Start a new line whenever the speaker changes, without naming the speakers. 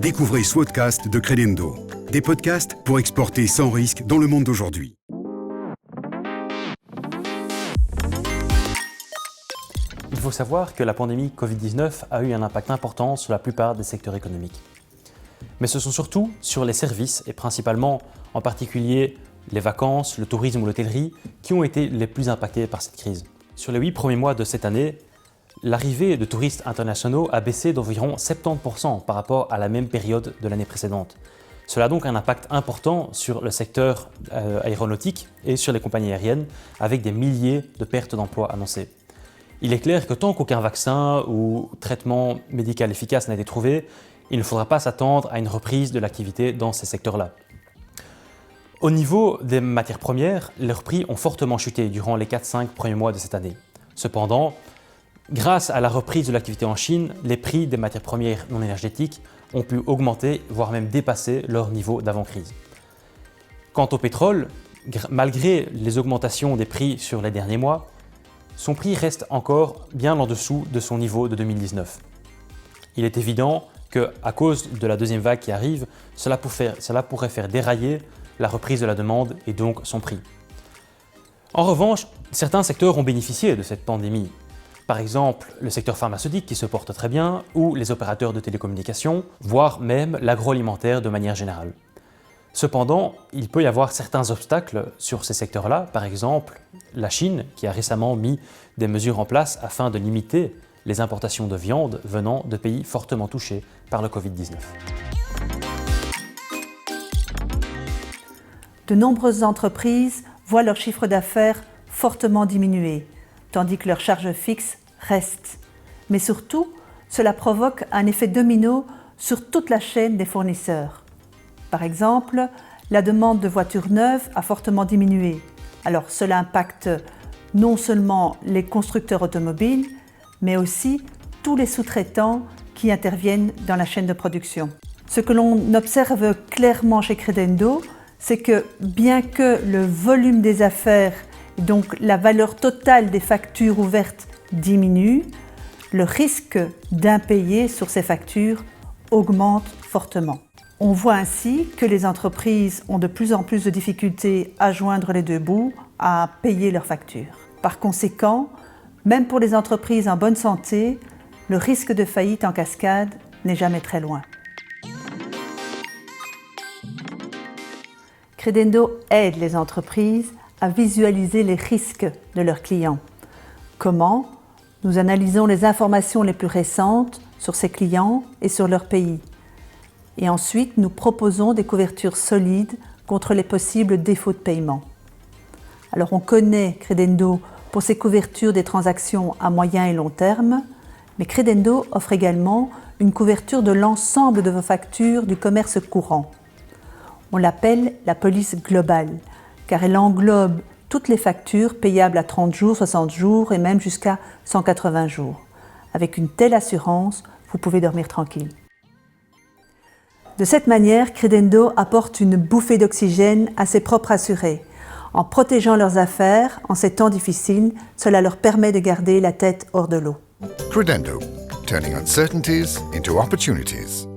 Découvrez Swodcast de Credendo, des podcasts pour exporter sans risque dans le monde d'aujourd'hui.
Il faut savoir que la pandémie Covid-19 a eu un impact important sur la plupart des secteurs économiques. Mais ce sont surtout sur les services et principalement, en particulier, les vacances, le tourisme ou l'hôtellerie qui ont été les plus impactés par cette crise. Sur les 8 premiers mois de cette année, l'arrivée de touristes internationaux a baissé d'environ 70% par rapport à la même période de l'année précédente. Cela a donc un impact important sur le secteur aéronautique et sur les compagnies aériennes, avec des milliers de pertes d'emplois annoncées. Il est clair que tant qu'aucun vaccin ou traitement médical efficace n'a été trouvé, il ne faudra pas s'attendre à une reprise de l'activité dans ces secteurs-là. Au niveau des matières premières, leurs prix ont fortement chuté durant les 4-5 premiers mois de cette année. Cependant, grâce à la reprise de l'activité en Chine, les prix des matières premières non énergétiques ont pu augmenter, voire même dépasser leur niveau d'avant-crise. Quant au pétrole, malgré les augmentations des prix sur les derniers mois, son prix reste encore bien en dessous de son niveau de 2019. Il est évident qu'à cause de la deuxième vague qui arrive, cela pourrait faire dérailler la reprise de la demande et donc son prix. En revanche, certains secteurs ont bénéficié de cette pandémie. Par exemple, le secteur pharmaceutique qui se porte très bien, ou les opérateurs de télécommunications, voire même l'agroalimentaire de manière générale. Cependant, il peut y avoir certains obstacles sur ces secteurs-là, par exemple la Chine qui a récemment mis des mesures en place afin de limiter les importations de viande venant de pays fortement touchés par le Covid-19.
De nombreuses entreprises voient leur chiffre d'affaires fortement diminuer, tandis que leurs charges fixes restent. Mais surtout, cela provoque un effet domino sur toute la chaîne des fournisseurs. Par exemple, la demande de voitures neuves a fortement diminué. Alors cela impacte non seulement les constructeurs automobiles, mais aussi tous les sous-traitants qui interviennent dans la chaîne de production. Ce que l'on observe clairement chez Credendo, c'est que bien que le volume des affaires, donc la valeur totale des factures ouvertes diminue, le risque d'impayés sur ces factures augmente fortement. On voit ainsi que les entreprises ont de plus en plus de difficultés à joindre les deux bouts, à payer leurs factures. Par conséquent, même pour les entreprises en bonne santé, le risque de faillite en cascade n'est jamais très loin. Credendo aide les entreprises à visualiser les risques de leurs clients. Comment ? Nous analysons les informations les plus récentes sur ces clients et sur leur pays. Et ensuite, nous proposons des couvertures solides contre les possibles défauts de paiement. Alors, on connaît Credendo pour ses couvertures des transactions à moyen et long terme, mais Credendo offre également une couverture de l'ensemble de vos factures du commerce courant. On l'appelle la police globale, car elle englobe toutes les factures payables à 30 jours, 60 jours et même jusqu'à 180 jours. Avec une telle assurance, vous pouvez dormir tranquille. De cette manière, Credendo apporte une bouffée d'oxygène à ses propres assurés. En protégeant leurs affaires, en ces temps difficiles, cela leur permet de garder la tête hors de l'eau.
Credendo, turning uncertainties into opportunities.